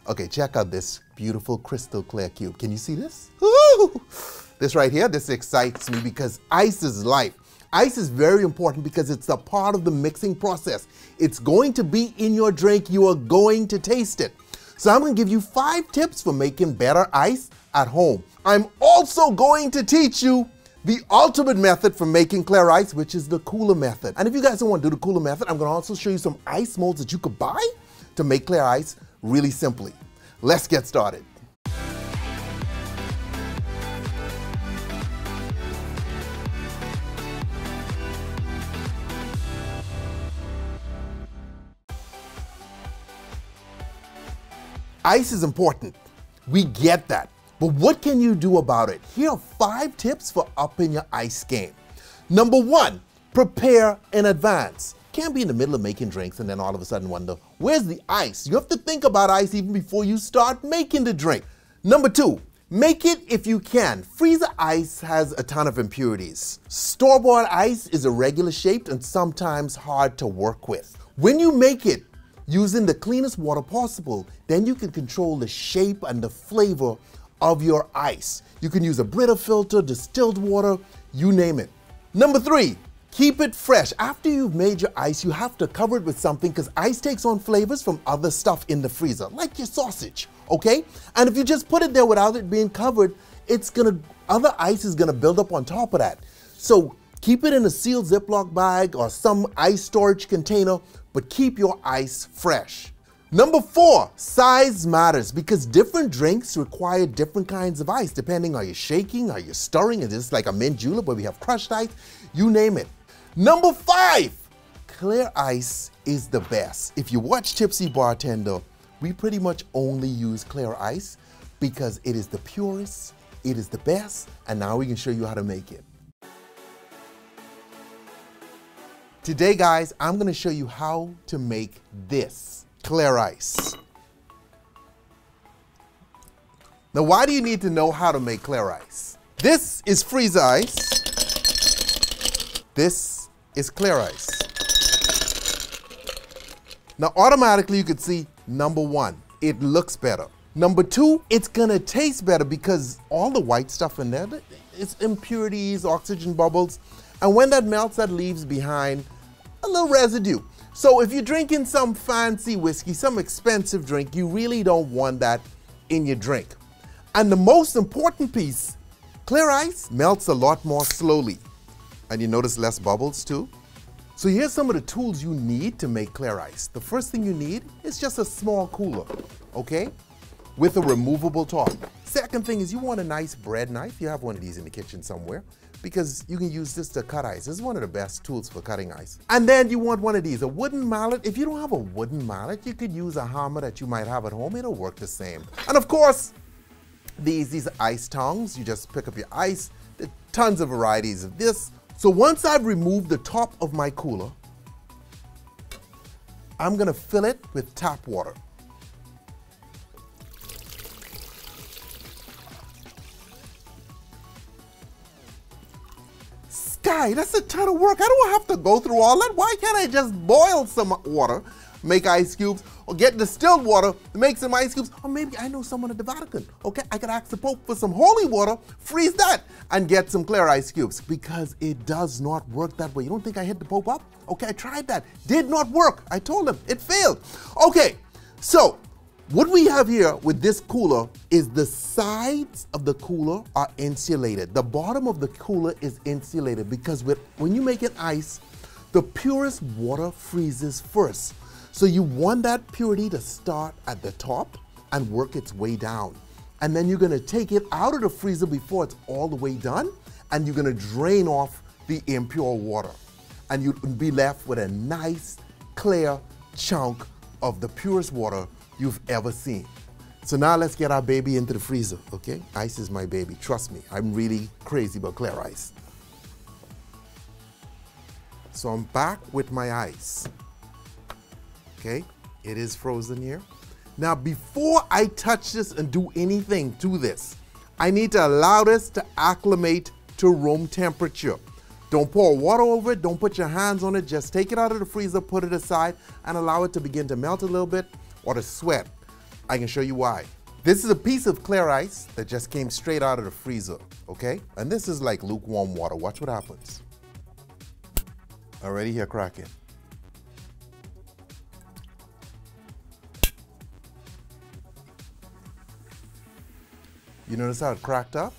Okay, check out this beautiful crystal clear cube. Can you see this? Ooh! This right here, this excites me because ice is life. Ice is very important because it's a part of the mixing process. It's going to be in your drink. You are going to taste it. So I'm going to give you 5 tips for making better ice at home. I'm also going to teach you the ultimate method for making clear ice, which is the cooler method. And if you guys don't want to do the cooler method, I'm going to also show you some ice molds that you could buy to make clear ice really simply. Let's get started. Ice is important. We get that. But what can you do about it? Here are 5 tips for upping your ice game. Number 1, prepare in advance. Can't be in the middle of making drinks and then all of a sudden wonder, where's the ice? You have to think about ice even before you start making the drink. Number 2, make it if you can. Freezer ice has a ton of impurities. Store-bought ice is irregular shaped and sometimes hard to work with. When you make it using the cleanest water possible, then you can control the shape and the flavor of your ice. You can use a Brita filter, distilled water, you name it. Number 3, keep it fresh. After you've made your ice, you have to cover it with something because ice takes on flavors from other stuff in the freezer, like your sausage, okay? And if you just put it there without it being covered, other ice is gonna build up on top of that. So keep it in a sealed Ziploc bag or some ice storage container, but keep your ice fresh. Number 4, size matters because different drinks require different kinds of ice depending are you shaking, are you stirring, is this like a mint julep where we have crushed ice, you name it. Number 5, clear ice is the best. If you watch Tipsy Bartender, we pretty much only use clear ice because it is the purest, it is the best, and now we can show you how to make it. Today, guys, I'm gonna show you how to make this clear ice. Now, why do you need to know how to make clear ice? This is freezer ice. This is clear ice. Now, automatically you could see, number 1, it looks better. Number 2, it's gonna taste better because all the white stuff in there, it's impurities, oxygen bubbles, and when that melts, that leaves behind a little residue. So if you're drinking some fancy whiskey, some expensive drink, you really don't want that in your drink. And the most important piece, clear ice melts a lot more slowly. And you notice less bubbles too. So here's some of the tools you need to make clear ice. The first thing you need is just a small cooler, okay? With a removable top. Second thing is you want a nice bread knife. You have one of these in the kitchen somewhere because you can use this to cut ice. This is one of the best tools for cutting ice. And then you want one of these, a wooden mallet. If you don't have a wooden mallet, you could use a hammer that you might have at home. It'll work the same. And of course, these are ice tongs. You just pick up your ice. There are tons of varieties of this. So once I've removed the top of my cooler, I'm gonna fill it with tap water. Guy, that's a ton of work. I don't have to go through all that. Why can't I just boil some water, make ice cubes, or get distilled water, make some ice cubes, or maybe I know someone at the Vatican. Okay, I could ask the Pope for some holy water, freeze that, and get some clear ice cubes because it does not work that way. You don't think I hit the Pope up? Okay, I tried that. Did not work. I told him it failed. Okay, so what we have here with this cooler is the sides of the cooler are insulated. The bottom of the cooler is insulated because when you make an ice, the purest water freezes first. So you want that purity to start at the top and work its way down. And then you're gonna take it out of the freezer before it's all the way done, and you're gonna drain off the impure water. And you'll be left with a nice, clear chunk of the purest water you've ever seen. So now let's get our baby into the freezer, okay? Ice is my baby, trust me. I'm really crazy about clear ice. So I'm back with my ice, okay? It is frozen here. Now before I touch this and do anything to this, I need to allow this to acclimate to room temperature. Don't pour water over it, don't put your hands on it, just take it out of the freezer, put it aside, and allow it to begin to melt a little bit or to sweat. I can show you why. This is a piece of clear ice that just came straight out of the freezer, okay? And this is like lukewarm water. Watch what happens. Already here cracking. You notice how it cracked up?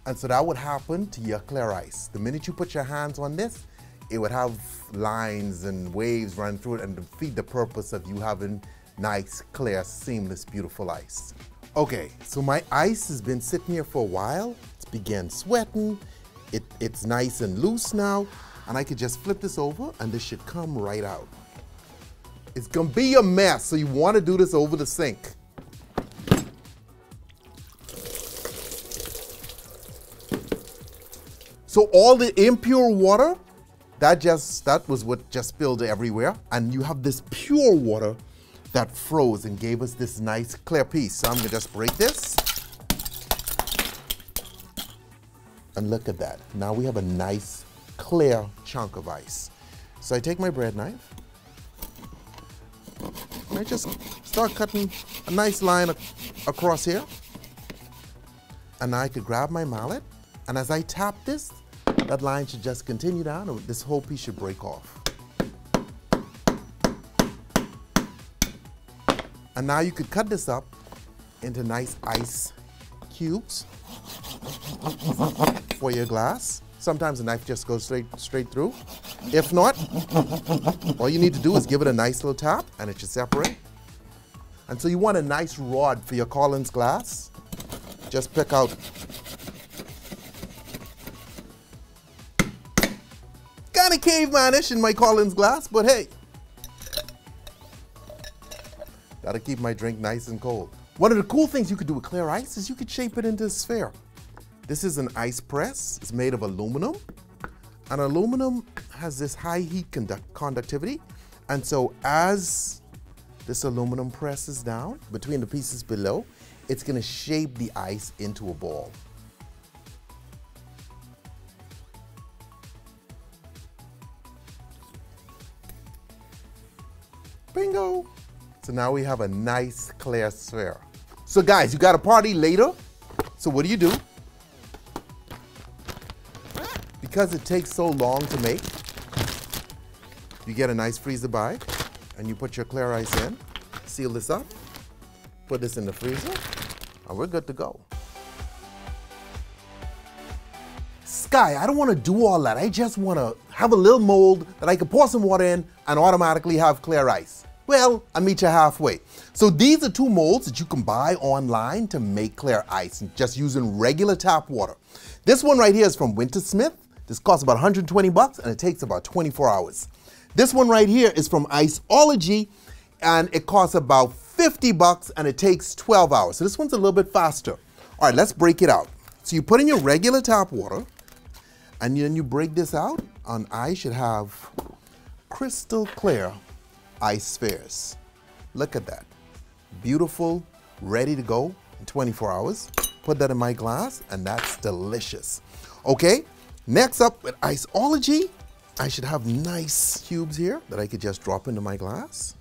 And so that would happen to your clear ice. The minute you put your hands on this, it would have lines and waves run through it and defeat the purpose of you having nice, clear, seamless, beautiful ice. Okay, so my ice has been sitting here for a while. It's began sweating. It's nice and loose now. And I could just flip this over and this should come right out. It's gonna be a mess, so you wanna do this over the sink. So all the impure water, that was what just spilled everywhere. And you have this pure water that froze and gave us this nice clear piece. So I'm gonna just break this. And look at that. Now we have a nice clear chunk of ice. So I take my bread knife and I just start cutting a nice line across here. And now I could grab my mallet, and as I tap this, that line should just continue down and this whole piece should break off. And now you could cut this up into nice ice cubes for your glass. Sometimes the knife just goes straight through. If not, all you need to do is give it a nice little tap and it should separate. And so you want a nice rod for your Collins glass. Just pick out. Kind of cavemanish in my Collins glass, but hey. Gotta keep my drink nice and cold. One of the cool things you could do with clear ice is you could shape it into a sphere. This is an ice press. It's made of aluminum. And aluminum has this high heat conductivity. And so as this aluminum presses down between the pieces below, it's gonna shape the ice into a ball. Bingo! So now we have a nice clear sphere. So guys, you got a party later. So what do? Because it takes so long to make, you get a nice freezer bag and you put your clear ice in, seal this up, put this in the freezer, and we're good to go. Sky, I don't want to do all that. I just want to have a little mold that I can pour some water in and automatically have clear ice. Well, I'll meet you halfway. So these are two molds that you can buy online to make clear ice, just using regular tap water. This one right here is from Wintersmith. This costs about 120 bucks and it takes about 24 hours. This one right here is from Iceology and it costs about 50 bucks and it takes 12 hours. So this one's a little bit faster. All right, let's break it out. So you put in your regular tap water and then you break this out, and I should have crystal clear ice spheres. Look at that. Beautiful, ready to go in 24 hours. Put that in my glass and that's delicious. Okay, next up with Iceology, I should have nice cubes here that I could just drop into my glass.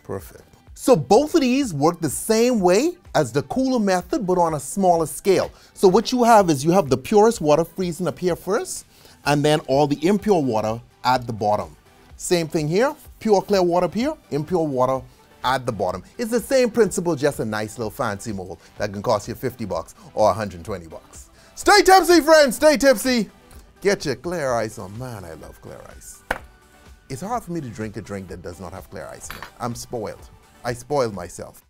Perfect. So both of these work the same way as the cooler method, but on a smaller scale. So what you have is you have the purest water freezing up here first, and then all the impure water at the bottom. Same thing here, pure clear water up here, impure water at the bottom. It's the same principle, just a nice little fancy mold that can cost you 50 bucks or 120 bucks. Stay tipsy, friends, stay tipsy. Get your clear ice on. Man, I love clear ice. It's hard for me to drink a drink that does not have clear ice in it. I'm spoiled. I spoiled myself.